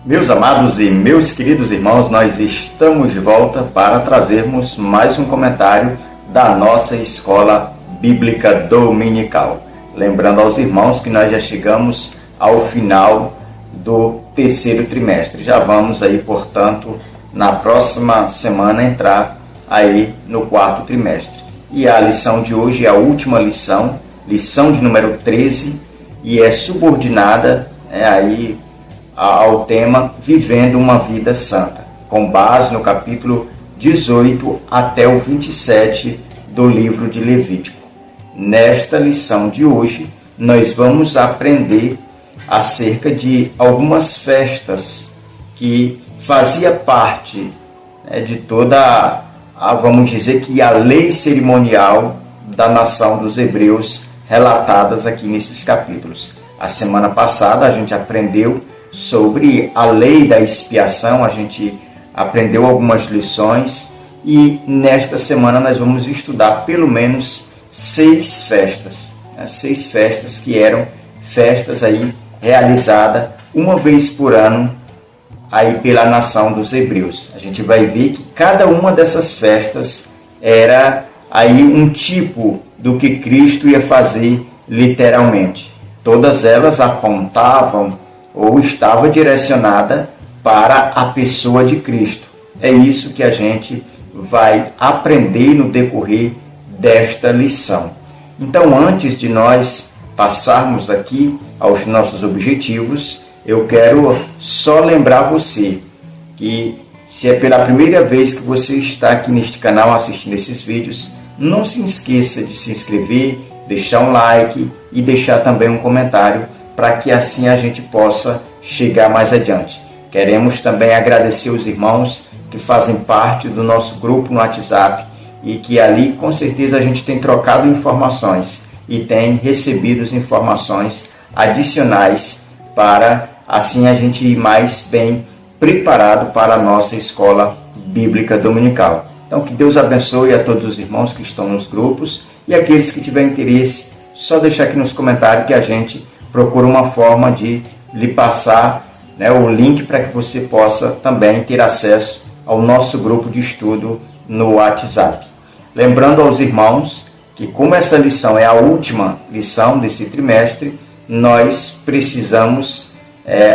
Meus amados e meus queridos irmãos, nós estamos de volta para trazermos mais um comentário da nossa Escola Bíblica Dominical. Lembrando aos irmãos que nós já chegamos ao final do terceiro trimestre. Já vamos aí, portanto, na próxima semana entrar aí no quarto trimestre. E a lição de hoje é a última lição de número 13, e é subordinada aí ao tema Vivendo uma Vida Santa, com base no capítulo 18 até o 27 do livro de Levítico. Nesta lição de hoje, nós vamos aprender acerca de algumas festas que fazia parte de toda, vamos dizer que a lei cerimonial da nação dos hebreus relatadas aqui nesses capítulos. A semana passada a gente aprendeu sobre a lei da expiação, a gente aprendeu algumas lições e nesta semana nós vamos estudar pelo menos 6 festas. 6 festas que eram festas aí realizadas uma vez por ano aí pela nação dos hebreus. A gente vai ver que cada uma dessas festas era aí um tipo do que Cristo ia fazer literalmente. Todas elas apontavam ou estava direcionada para a pessoa de Cristo. É isso que a gente vai aprender no decorrer desta lição. Então, antes de nós passarmos aqui aos nossos objetivos, eu quero só lembrar você que, se é pela primeira vez que você está aqui neste canal assistindo esses vídeos, não se esqueça de se inscrever, deixar um like e deixar também um comentário, para que assim a gente possa chegar mais adiante. Queremos também agradecer os irmãos que fazem parte do nosso grupo no WhatsApp e que ali com certeza a gente tem trocado informações e tem recebido informações adicionais para assim a gente ir mais bem preparado para a nossa Escola Bíblica Dominical. Então que Deus abençoe a todos os irmãos que estão nos grupos e aqueles que tiverem interesse, só deixar aqui nos comentários que a gente procura uma forma de lhe passar o link para que você possa também ter acesso ao nosso grupo de estudo no WhatsApp. Lembrando aos irmãos que, como essa lição é a última lição desse trimestre, nós precisamos,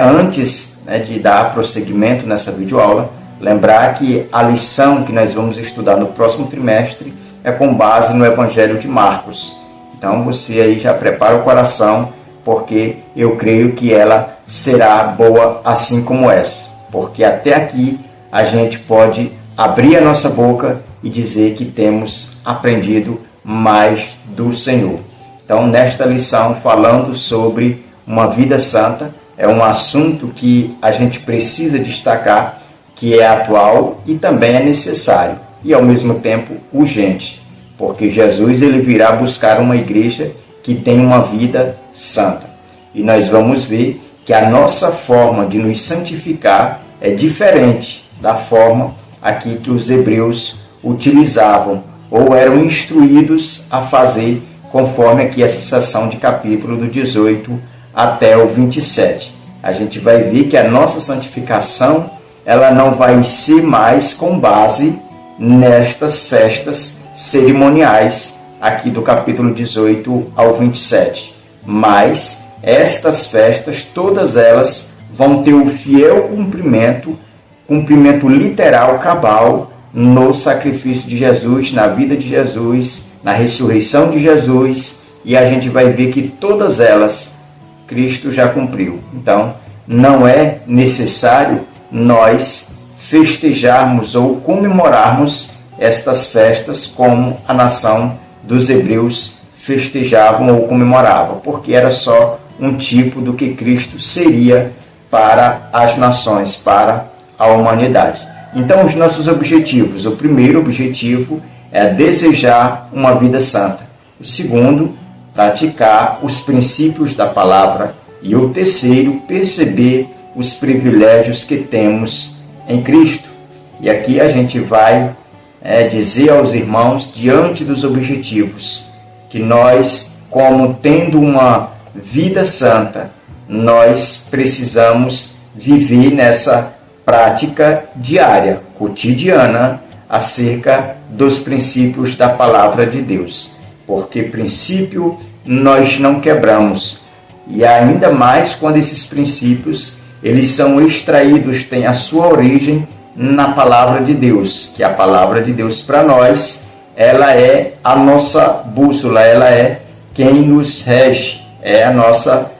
antes de dar prosseguimento nessa videoaula, lembrar que a lição que nós vamos estudar no próximo trimestre é com base no Evangelho de Marcos. Então você aí já prepara o coração, porque eu creio que ela será boa assim como essa. Porque até aqui a gente pode abrir a nossa boca e dizer que temos aprendido mais do Senhor. Então, nesta lição, falando sobre uma vida santa, é um assunto que a gente precisa destacar, que é atual e também é necessário, e ao mesmo tempo urgente, porque Jesus ele virá buscar uma igreja que tem uma vida santa. E nós vamos ver que a nossa forma de nos santificar é diferente da forma aqui que os hebreus utilizavam ou eram instruídos a fazer, conforme aqui essa seção de capítulo do 18 até o 27. A gente vai ver que a nossa santificação ela não vai ser mais com base nestas festas cerimoniais aqui do capítulo 18 ao 27. Mas estas festas, todas elas vão ter o fiel cumprimento literal, cabal, no sacrifício de Jesus, na vida de Jesus, na ressurreição de Jesus, e a gente vai ver que todas elas Cristo já cumpriu. Então, não é necessário nós festejarmos ou comemorarmos estas festas como a nação dos hebreus festejavam ou comemoravam, porque era só um tipo do que Cristo seria para as nações, para a humanidade. Então, os nossos objetivos. O primeiro objetivo é desejar uma vida santa. O segundo, praticar os princípios da palavra. E o terceiro, perceber os privilégios que temos em Cristo. E aqui a gente vai dizer aos irmãos, diante dos objetivos, que nós, como tendo uma vida santa, nós precisamos viver nessa prática diária, cotidiana, acerca dos princípios da palavra de Deus. Porque princípio nós não quebramos. E ainda mais quando esses princípios eles são extraídos, têm a sua origem na palavra de Deus, que a palavra de Deus para nós, ela é a nossa bússola, ela é quem nos rege, é a nossa,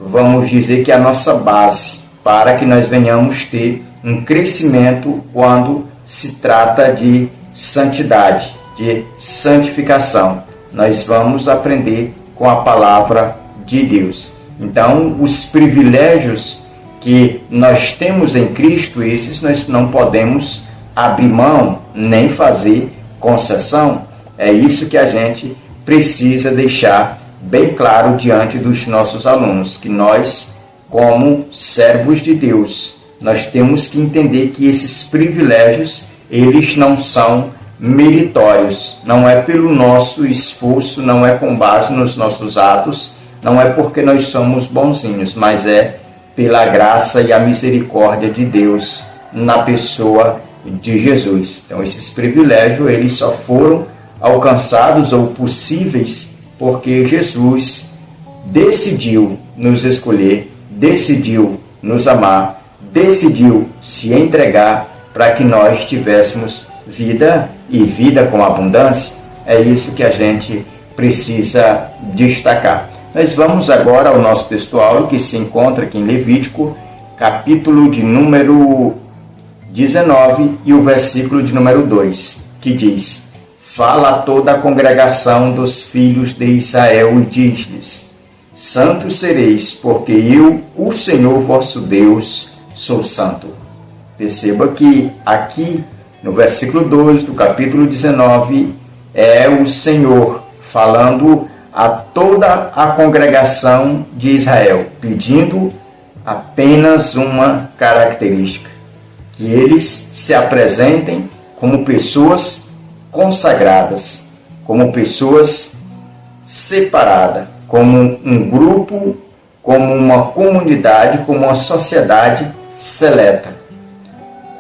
vamos dizer que é a nossa base, para que nós venhamos ter um crescimento quando se trata de santidade, de santificação. Nós vamos aprender com a palavra de Deus. Então, os privilégios que nós temos em Cristo, esses nós não podemos abrir mão, nem fazer concessão. É isso que a gente precisa deixar bem claro diante dos nossos alunos, que nós, como servos de Deus, nós temos que entender que esses privilégios, eles não são meritórios, não é pelo nosso esforço, não é com base nos nossos atos, não é porque nós somos bonzinhos, mas é pela graça e a misericórdia de Deus na pessoa de Jesus. Então, esses privilégios, eles só foram alcançados ou possíveis porque Jesus decidiu nos escolher, decidiu nos amar, decidiu se entregar para que nós tivéssemos vida e vida com abundância. É isso que a gente precisa destacar. Nós vamos agora ao nosso textual, que se encontra aqui em Levítico, capítulo de número 19 e o versículo de número 2, que diz: Fala a toda a congregação dos filhos de Israel e diz-lhes: Santos sereis, porque eu, o Senhor vosso Deus, sou santo. Perceba que aqui no versículo 2 do capítulo 19 é o Senhor falando a toda a congregação de Israel, pedindo apenas uma característica: que eles se apresentem como pessoas consagradas, como pessoas separadas, como um grupo, como uma comunidade, como uma sociedade seleta.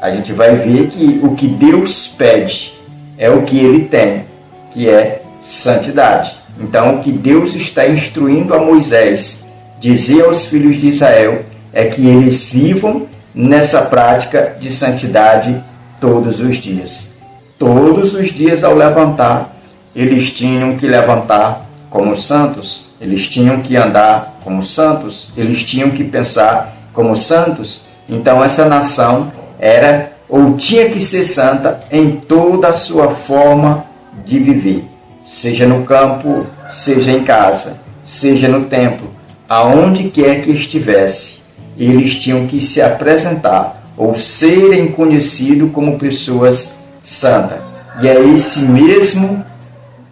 A gente vai ver que o que Deus pede é o que Ele tem, que é santidade. Então, o que Deus está instruindo a Moisés dizer aos filhos de Israel é que eles vivam nessa prática de santidade todos os dias. Todos os dias, ao levantar, eles tinham que levantar como santos, eles tinham que andar como santos, eles tinham que pensar como santos. Então, essa nação era ou tinha que ser santa em toda a sua forma de viver. Seja no campo, seja em casa, seja no templo, aonde quer que estivesse, eles tinham que se apresentar ou serem conhecidos como pessoas santas. E é esse mesmo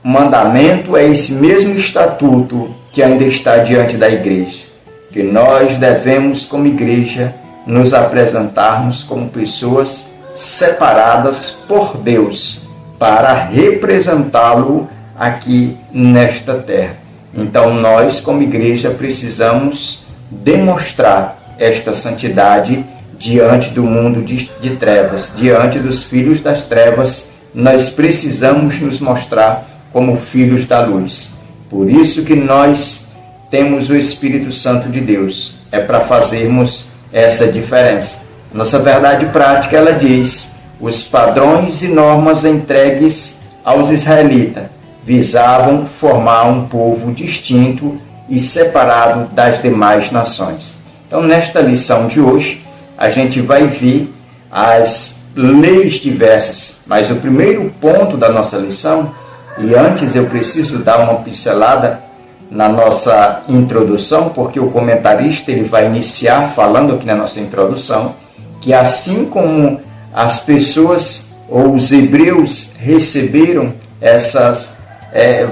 mandamento, é esse mesmo estatuto que ainda está diante da igreja, que nós devemos, como igreja, nos apresentarmos como pessoas separadas por Deus para representá-lo aqui nesta terra. Então nós, como igreja, precisamos demonstrar esta santidade diante do mundo de trevas, diante dos filhos das trevas. Nós precisamos nos mostrar como filhos da luz. Por isso que nós temos o Espírito Santo de Deus, é para fazermos essa diferença. Nossa verdade prática, ela diz: os padrões e normas entregues aos israelitas visavam formar um povo distinto e separado das demais nações. Então, nesta lição de hoje, a gente vai ver as leis diversas, mas o primeiro ponto da nossa lição, e antes eu preciso dar uma pincelada na nossa introdução, porque o comentarista ele vai iniciar falando aqui na nossa introdução, que assim como as pessoas ou os hebreus receberam essas,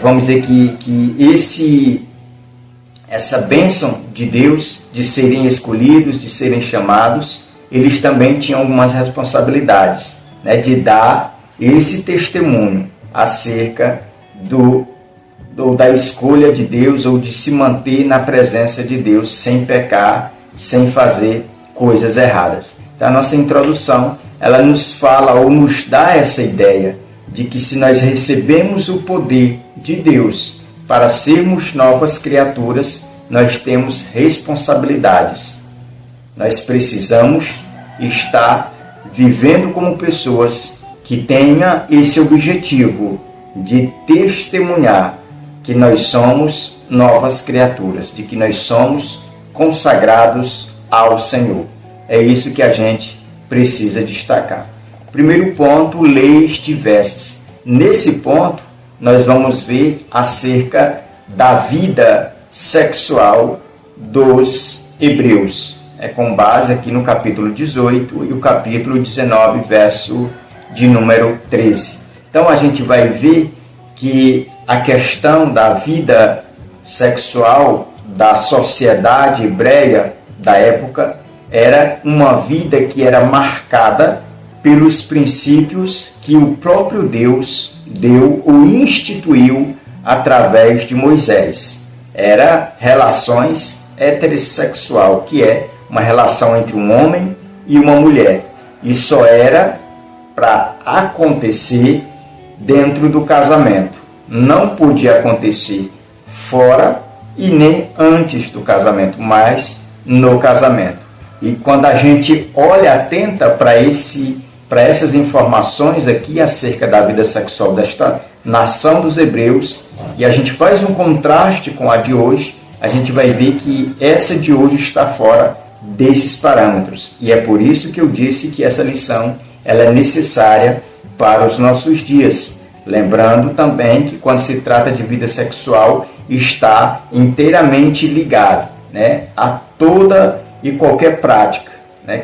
vamos dizer que essa bênção de Deus, de serem escolhidos, de serem chamados, eles também tinham algumas responsabilidades, né, de dar esse testemunho acerca da escolha de Deus, ou de se manter na presença de Deus sem pecar, sem fazer coisas erradas. Então, a nossa introdução, ela nos fala ou nos dá essa ideia de que se nós recebemos o poder de Deus para sermos novas criaturas, nós temos responsabilidades. Nós precisamos estar vivendo como pessoas que tenham esse objetivo de testemunhar que nós somos novas criaturas, de que nós somos consagrados ao Senhor. É isso que a gente precisa destacar. Primeiro ponto, leis diversas. Nesse ponto, nós vamos ver acerca da vida sexual dos hebreus. É com base aqui no capítulo 18 e o capítulo 19, verso de número 13. Então, a gente vai ver que a questão da vida sexual da sociedade hebreia da época era uma vida que era marcada pelos princípios que o próprio Deus deu ou instituiu através de Moisés. Era relações heterossexual, que é uma relação entre um homem e uma mulher. E só era para acontecer dentro do casamento. Não podia acontecer fora e nem antes do casamento, mas no casamento. E quando a gente olha atenta para essas informações aqui acerca da vida sexual desta nação dos hebreus, e a gente faz um contraste com a de hoje, a gente vai ver que essa de hoje está fora desses parâmetros. E é por isso que eu disse que essa lição ela é necessária para os nossos dias. Lembrando também que quando se trata de vida sexual, está inteiramente ligado, a toda e qualquer prática,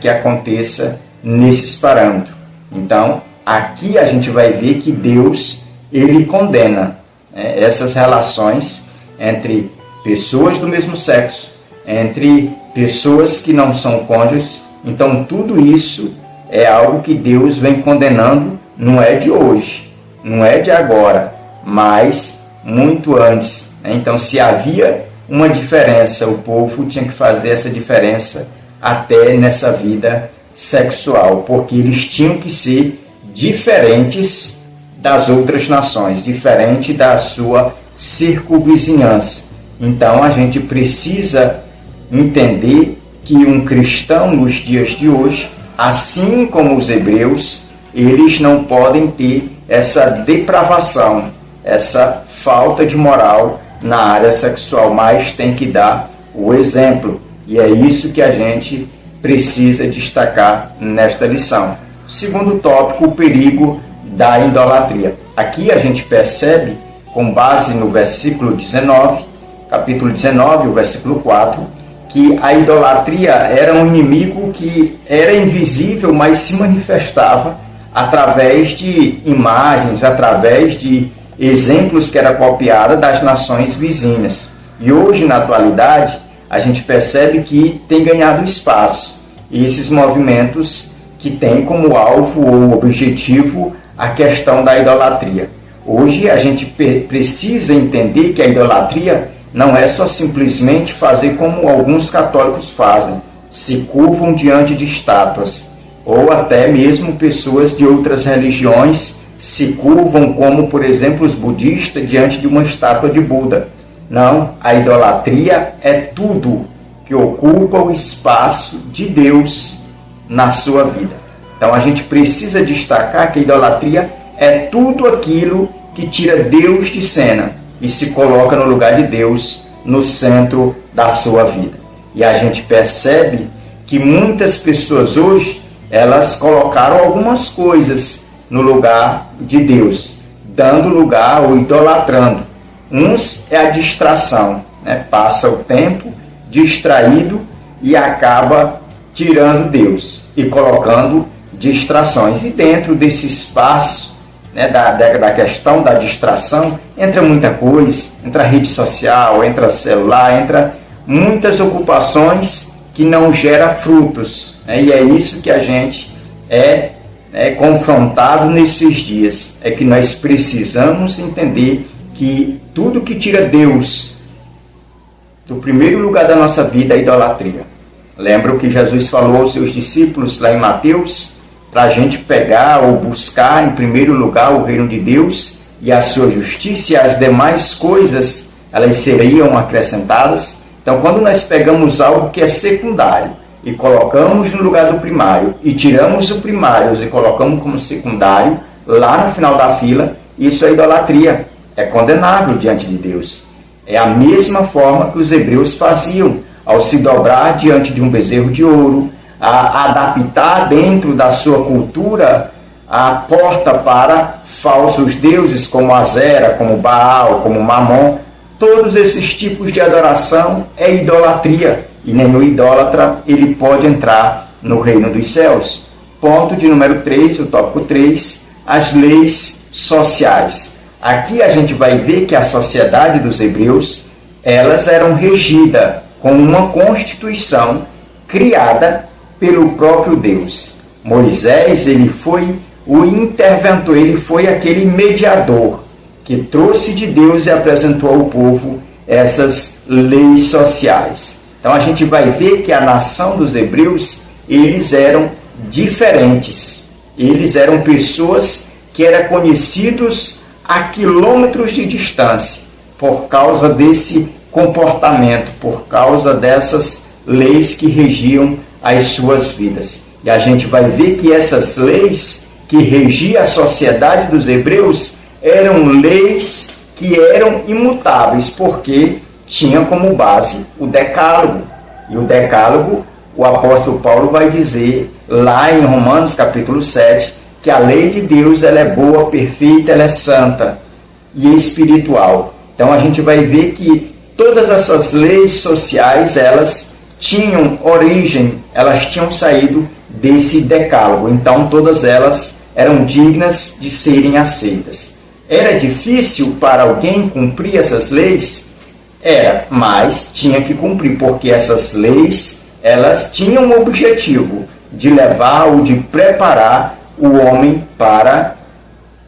que aconteça nesses parâmetros. Então, aqui a gente vai ver que Deus, ele condena essas relações entre pessoas do mesmo sexo, entre pessoas que não são cônjuges. Então, tudo isso é algo que Deus vem condenando, não é de hoje, não é de agora, mas muito antes. Então, se havia uma diferença, o povo tinha que fazer essa diferença até nessa vida sexual, porque eles tinham que ser diferentes das outras nações, diferente da sua circunvizinhança. Então, a gente precisa entender que um cristão nos dias de hoje, assim como os hebreus, eles não podem ter essa depravação, essa falta de moral na área sexual, mas tem que dar o exemplo. E é isso que a gente precisa destacar nesta lição. Segundo tópico, o perigo da idolatria. Aqui a gente percebe, com base no versículo 19, capítulo 19, o versículo 4, que a idolatria era um inimigo que era invisível, mas se manifestava através de imagens, através de exemplos que era copiada das nações vizinhas. E hoje, na atualidade, a gente percebe que tem ganhado espaço esses movimentos que têm como alvo ou objetivo a questão da idolatria. Hoje a gente precisa entender que a idolatria não é só simplesmente fazer como alguns católicos fazem, se curvam diante de estátuas, ou até mesmo pessoas de outras religiões se curvam, como por exemplo os budistas, diante de uma estátua de Buda. Não, a idolatria é tudo que ocupa o espaço de Deus na sua vida. Então a gente precisa destacar que a idolatria é tudo aquilo que tira Deus de cena e se coloca no lugar de Deus no centro da sua vida. E a gente percebe que muitas pessoas hoje, elas colocaram algumas coisas no lugar de Deus, dando lugar ou idolatrando. Uns é a distração, passa o tempo distraído e acaba tirando Deus e colocando distrações. E dentro desse espaço, da questão da distração, entra muita coisa, entra rede social, entra celular, entra muitas ocupações que não geram frutos. E é isso que a gente é confrontado nesses dias. É que nós precisamos entender que tudo que tira Deus do primeiro lugar da nossa vida é idolatria. Lembra o que Jesus falou aos seus discípulos lá em Mateus? Para a gente pegar ou buscar em primeiro lugar o reino de Deus e a sua justiça, e as demais coisas, elas seriam acrescentadas. Então, quando nós pegamos algo que é secundário e colocamos no lugar do primário, e tiramos o primário e colocamos como secundário, lá no final da fila, isso é idolatria, é condenável diante de Deus. É a mesma forma que os hebreus faziam, ao se dobrar diante de um bezerro de ouro, a adaptar dentro da sua cultura a porta para falsos deuses como Azera, como Baal, como Mamon. Todos esses tipos de adoração é idolatria, e nenhum idólatra ele pode entrar no reino dos céus. Ponto de número 3, o tópico 3, as leis sociais. Aqui a gente vai ver que a sociedade dos hebreus, elas eram regidas com uma constituição criada pelo próprio Deus. Moisés, ele foi o interventor, ele foi aquele mediador que trouxe de Deus e apresentou ao povo essas leis sociais. Então a gente vai ver que a nação dos hebreus, eles eram diferentes. Eles eram pessoas que eram conhecidos a quilômetros de distância por causa desse comportamento, por causa dessas leis que regiam as suas vidas. E a gente vai ver que essas leis que regiam a sociedade dos hebreus eram leis que eram imutáveis, porque tinham como base o decálogo. E o decálogo, o apóstolo Paulo vai dizer lá em Romanos capítulo 7, que a lei de Deus ela é boa, perfeita, ela é santa e espiritual. Então a gente vai ver que todas essas leis sociais, elas tinham origem, elas tinham saído desse decálogo. Então todas elas eram dignas de serem aceitas. Era difícil para alguém cumprir essas leis? Era, mas tinha que cumprir, porque essas leis, elas tinham o objetivo de levar ou de preparar o homem para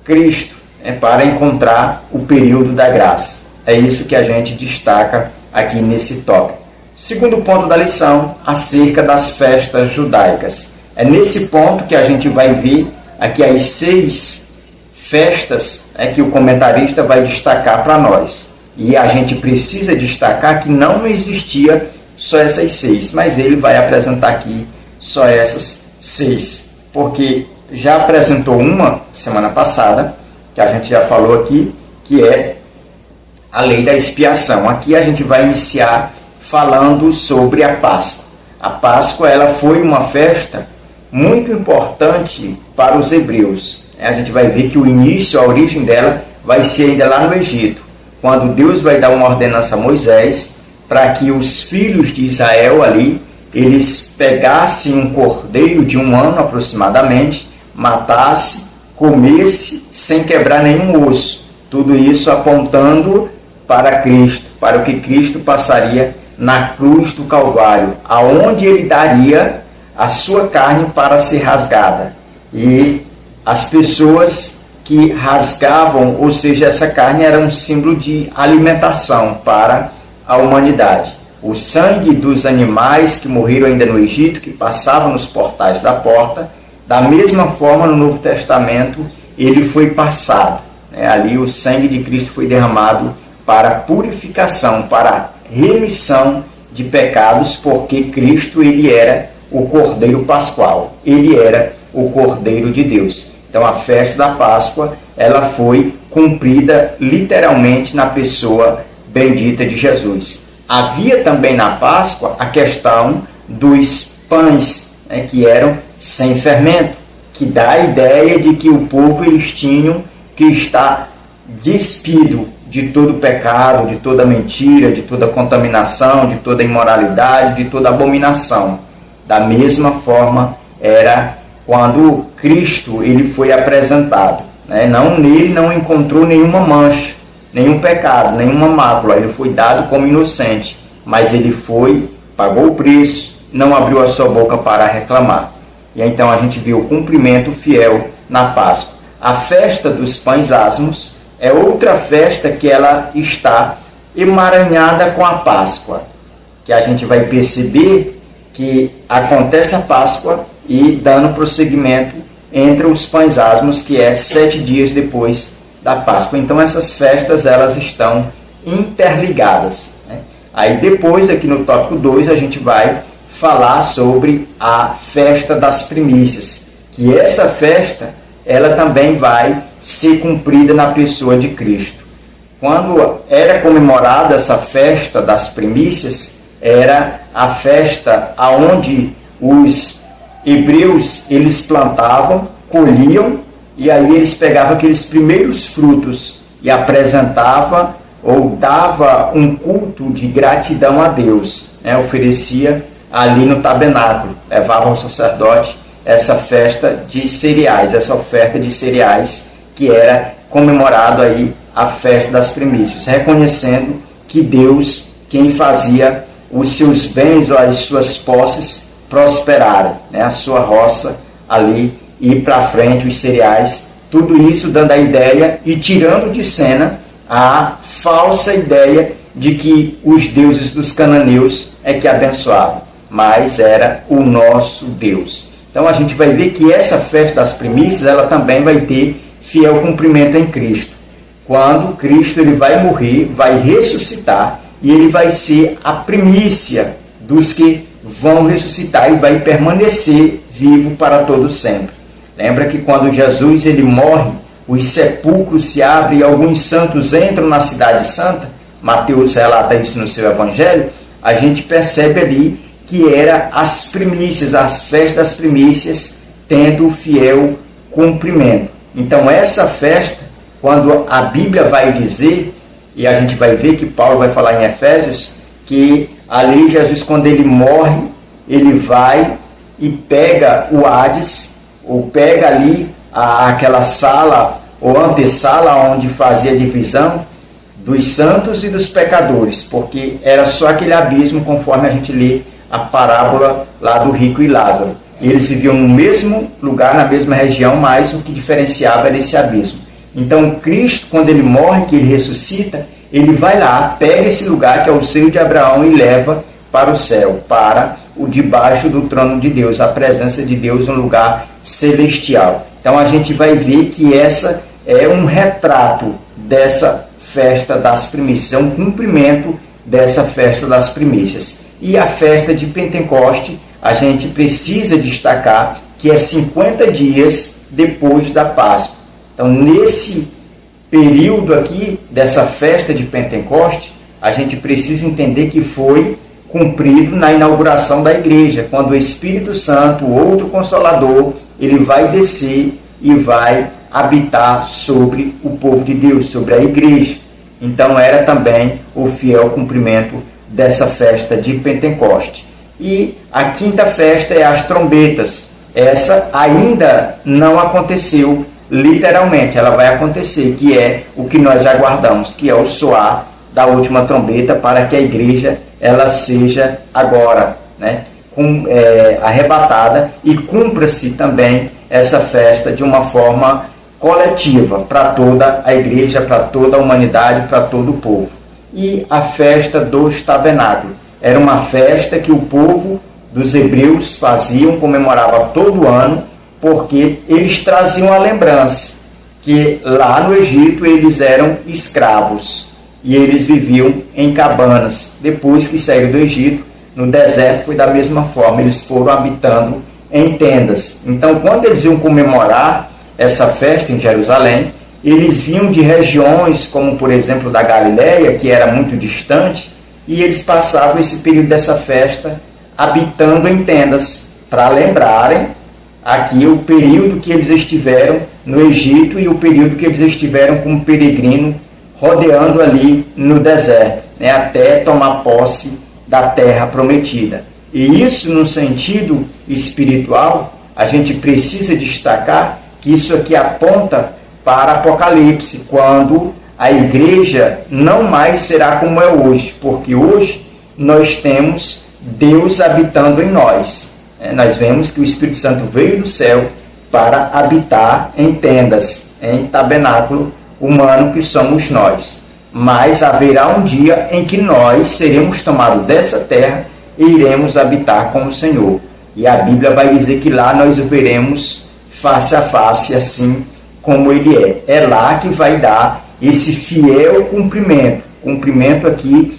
Cristo, para encontrar o período da graça. É isso que a gente destaca aqui nesse tópico. Segundo ponto da lição, acerca das festas judaicas. É nesse ponto que a gente vai ver aqui as 6 festas que o comentarista vai destacar para nós. E a gente precisa destacar que não existia só essas 6, mas ele vai apresentar aqui só essas 6, porque já apresentou uma semana passada, que a gente já falou aqui, que é a lei da expiação. Aqui a gente vai iniciar falando sobre a Páscoa. A Páscoa ela foi uma festa muito importante para os hebreus. A gente vai ver que o início, a origem dela, vai ser ainda lá no Egito, quando Deus vai dar uma ordenança a Moisés para que os filhos de Israel ali, eles pegassem um cordeiro de 1 ano aproximadamente, matasse, comesse, sem quebrar nenhum osso. Tudo isso apontando para Cristo, para o que Cristo passaria na cruz do Calvário, aonde ele daria a sua carne para ser rasgada. E as pessoas que rasgavam, ou seja, essa carne era um símbolo de alimentação para a humanidade. O sangue dos animais que morreram ainda no Egito, que passavam nos portais da porta, da mesma forma no Novo Testamento ele foi passado. Ali o sangue de Cristo foi derramado para purificação, para remissão de pecados, porque Cristo ele era o Cordeiro Pascual, ele era o Cordeiro de Deus. Então a festa da Páscoa ela foi cumprida literalmente na pessoa bendita de Jesus. Havia também na Páscoa a questão dos pães, que eram sem fermento, que dá a ideia de que o povo eles tinham que estar despido de todo pecado, de toda mentira, de toda contaminação, de toda imoralidade, de toda abominação. Da mesma forma era quando Cristo ele foi apresentado. Nele não encontrou nenhuma mancha, nenhum pecado, nenhuma mácula. Ele foi dado como inocente, mas ele foi, pagou o preço, não abriu a sua boca para reclamar. E então a gente viu o cumprimento fiel na Páscoa. A festa dos pães asmos é outra festa que ela está emaranhada com a Páscoa, que a gente vai perceber que acontece a Páscoa e dando prosseguimento entre os pães asmos, que é 7 dias depois da Páscoa. Então essas festas elas estão interligadas, né? Aí depois, aqui no tópico 2, a gente vai falar sobre a festa das primícias, que essa festa ela também vai ser cumprida na pessoa de Cristo. Quando era comemorada essa festa das primícias, era a festa aonde os hebreus eles plantavam, colhiam, e aí eles pegavam aqueles primeiros frutos e apresentavam ou dava um culto de gratidão a Deus, né? Oferecia ali no tabernáculo, levava ao sacerdote essa festa de cereais, essa oferta de cereais, que era comemorado aí a festa das primícias, reconhecendo que Deus, quem fazia os seus bens ou as suas posses prosperarem, né? A sua roça ali ir para frente, os cereais, tudo isso dando a ideia e tirando de cena a falsa ideia de que os deuses dos cananeus é que abençoavam, mas era o nosso Deus. Então a gente vai ver que essa festa das primícias, ela também vai ter fiel cumprimento em Cristo. Quando Cristo ele vai morrer, vai ressuscitar, e ele vai ser a primícia dos que vão ressuscitar e vai permanecer vivo para todo sempre. Lembra que quando Jesus ele morre, os sepulcros se abrem e alguns santos entram na cidade santa? Mateus relata isso no seu evangelho. A gente percebe ali que era as primícias, as festas das primícias, tendo fiel cumprimento. Então essa festa, quando a Bíblia vai dizer, e a gente vai ver que Paulo vai falar em Efésios, que ali Jesus, quando ele morre, ele vai e pega o Hades, ou pega ali aquela sala ou antessala onde fazia a divisão dos santos e dos pecadores, porque era só aquele abismo, conforme a gente lê a parábola lá do rico e Lázaro. Eles viviam no mesmo lugar, na mesma região, mas o que diferenciava era esse abismo. Então Cristo, quando ele morre, que ele ressuscita, ele vai lá, pega esse lugar que é o seio de Abraão e leva para o céu, para o debaixo do trono de Deus, a presença de Deus, um lugar celestial. Então a gente vai ver que essa é um retrato dessa festa das primícias, é um cumprimento dessa festa das primícias. E a festa de Pentecoste, a gente precisa destacar que é 50 dias depois da Páscoa. Então, nesse período aqui, dessa festa de Pentecoste, a gente precisa entender que foi cumprido na inauguração da igreja, quando o Espírito Santo, outro Consolador, ele vai descer e vai habitar sobre o povo de Deus, sobre a igreja. Então, era também o fiel cumprimento dessa festa de Pentecoste. E a quinta festa é as trombetas. Essa ainda não aconteceu literalmente, ela vai acontecer, que é o que nós aguardamos, que é o soar da última trombeta, para que a igreja ela seja agora, né, arrebatada, e cumpra-se também essa festa de uma forma coletiva para toda a igreja, para toda a humanidade, para todo o povo. E a festa dos tabernáculos era uma festa que o povo dos hebreus faziam, comemorava todo ano, porque eles traziam a lembrança que lá no Egito eles eram escravos e eles viviam em cabanas. Depois que saíram do Egito, no deserto foi da mesma forma, eles foram habitando em tendas. Então, quando eles iam comemorar essa festa em Jerusalém, eles vinham de regiões como, por exemplo, da Galileia, que era muito distante, e eles passavam esse período dessa festa habitando em tendas, para lembrarem aqui o período que eles estiveram no Egito e o período que eles estiveram como peregrino rodeando ali no deserto, né, até tomar posse da terra prometida. E isso, no sentido espiritual, a gente precisa destacar que isso aqui aponta para Apocalipse, quando a igreja não mais será como é hoje, porque hoje nós temos Deus habitando em nós. Nós vemos que o Espírito Santo veio do céu para habitar em tendas, em tabernáculo humano que somos nós. Mas haverá um dia em que nós seremos tomados dessa terra e iremos habitar com o Senhor. E a Bíblia vai dizer que lá nós o veremos face a face, assim como Ele é. É lá que vai dar esse fiel cumprimento aqui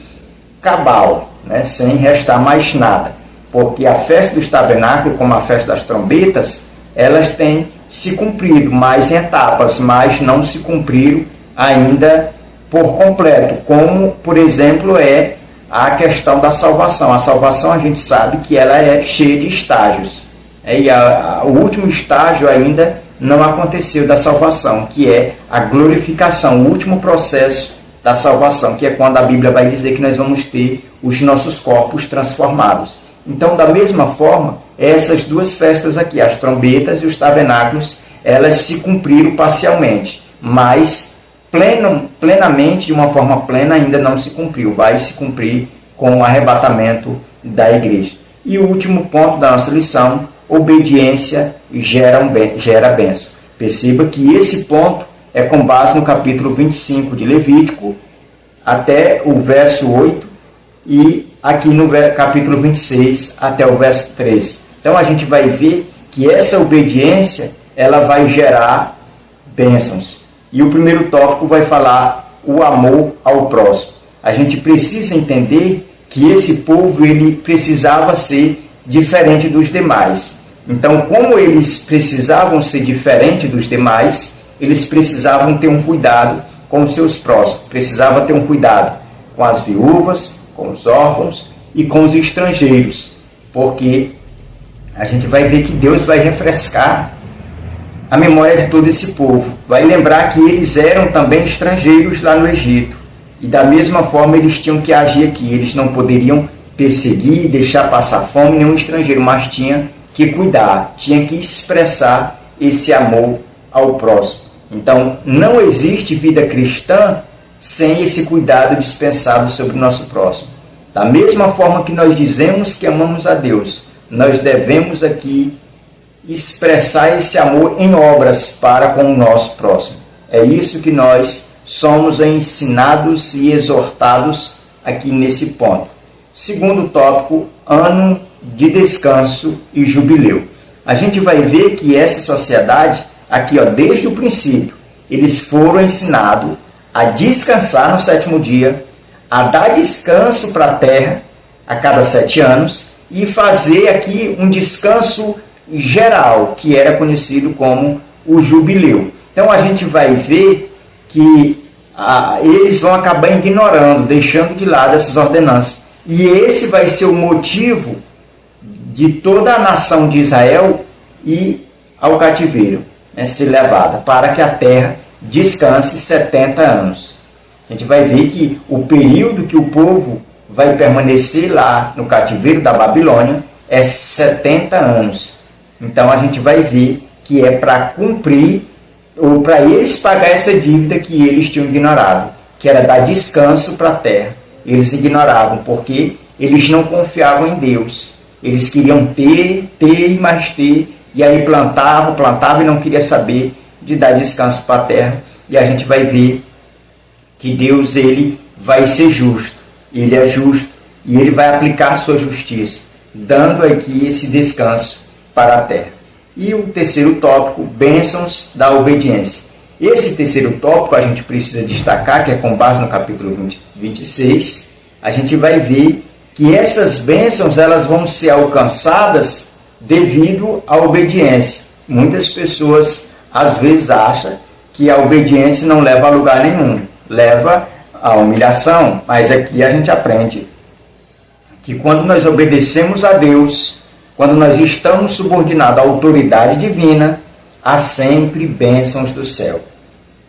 cabal, né? Sem restar mais nada. Porque a festa dos tabernáculos, como a festa das trombetas, elas têm se cumprido mais em etapas, mas não se cumpriram ainda por completo, como, por exemplo, é a questão da salvação. A salvação, a gente sabe que ela é cheia de estágios. E o último estágio ainda não aconteceu da salvação, que é a glorificação, o último processo da salvação, que é quando a Bíblia vai dizer que nós vamos ter os nossos corpos transformados. Então, da mesma forma, essas duas festas aqui, as trombetas e os tabernáculos, elas se cumpriram parcialmente, mas plenamente, de uma forma plena, ainda não se cumpriu. Vai se cumprir com o arrebatamento da igreja. E o último ponto da nossa lição: obediência gera bênção. Perceba que esse ponto é com base no capítulo 25 de Levítico, até o verso 8, e aqui no capítulo 26, até o verso 13. Então a gente vai ver que essa obediência, ela vai gerar bênçãos. E o primeiro tópico vai falar o amor ao próximo. A gente precisa entender que esse povo, ele precisava ser diferente dos demais. Então, como eles precisavam ser diferente dos demais, eles precisavam ter um cuidado com os seus próximos. Precisava ter um cuidado com as viúvas, com os órfãos e com os estrangeiros. Porque a gente vai ver que Deus vai refrescar a memória de todo esse povo. Vai lembrar que eles eram também estrangeiros lá no Egito. E da mesma forma eles tinham que agir aqui. Eles não poderiam perseguir, deixar passar fome nenhum estrangeiro, mas tinha que cuidar, tinha que expressar esse amor ao próximo. Então, não existe vida cristã sem esse cuidado dispensado sobre o nosso próximo. Da mesma forma que nós dizemos que amamos a Deus, nós devemos aqui expressar esse amor em obras para com o nosso próximo. É isso que nós somos ensinados e exortados aqui nesse ponto. Segundo tópico, ano de descanso e jubileu. A gente vai ver que essa sociedade, aqui desde o princípio, eles foram ensinados a descansar no sétimo dia, a dar descanso para a terra a cada 7 anos e fazer aqui um descanso geral, que era conhecido como o jubileu. Então a gente vai ver que eles vão acabar ignorando, deixando de lado essas ordenanças. E esse vai ser o motivo de toda a nação de Israel ir ao cativeiro, ser levada, para que a terra descanse 70 anos. A gente vai ver que o período que o povo vai permanecer lá no cativeiro da Babilônia é 70 anos. Então a gente vai ver que é para cumprir, ou para eles pagar essa dívida que eles tinham ignorado, que era dar descanso para a terra. Eles ignoravam, porque eles não confiavam em Deus. Eles queriam ter e mais ter, e aí plantavam e não queria saber de dar descanso para a terra. E a gente vai ver que Deus, ele vai ser justo. Ele é justo e ele vai aplicar a sua justiça, dando aqui esse descanso para a terra. E o terceiro tópico, bênçãos da obediência. Esse terceiro tópico a gente precisa destacar, que é com base no capítulo 26, a gente vai ver que essas bênçãos, elas vão ser alcançadas devido à obediência. Muitas pessoas às vezes acham que a obediência não leva a lugar nenhum, leva à humilhação, mas aqui a gente aprende que quando nós obedecemos a Deus, quando nós estamos subordinados à autoridade divina, há sempre bênçãos do céu.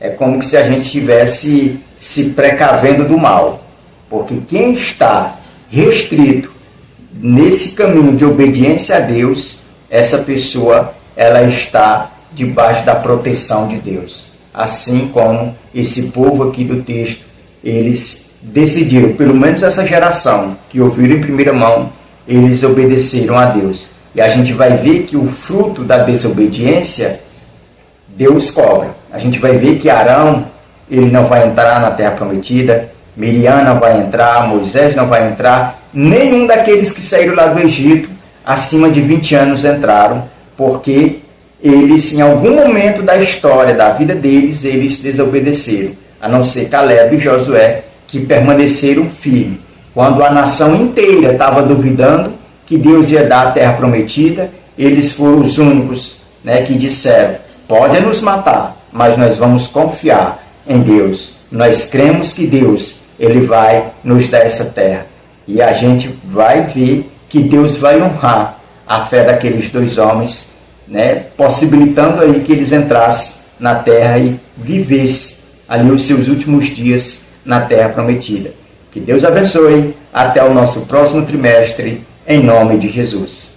É como se a gente estivesse se precavendo do mal, porque quem está restrito nesse caminho de obediência a Deus, essa pessoa, ela está debaixo da proteção de Deus. Assim como esse povo aqui do texto, eles decidiram, pelo menos essa geração que ouviram em primeira mão, eles obedeceram a Deus. E a gente vai ver que o fruto da desobediência, Deus cobra. A gente vai ver que Arão, ele não vai entrar na terra prometida, Miriam não vai entrar, Moisés não vai entrar, nenhum daqueles que saíram lá do Egito, acima de 20 anos, entraram, porque eles, em algum momento da história, da vida deles, eles desobedeceram, a não ser Caleb e Josué, que permaneceram firmes. Quando a nação inteira estava duvidando que Deus ia dar a terra prometida, eles foram os únicos, que disseram: pode nos matar, mas nós vamos confiar em Deus. Nós cremos que Deus, Ele vai nos dar essa terra. E a gente vai ver que Deus vai honrar a fé daqueles dois homens, possibilitando aí que eles entrassem na terra e vivessem ali os seus últimos dias na terra prometida. Que Deus abençoe. Até o nosso próximo trimestre, em nome de Jesus.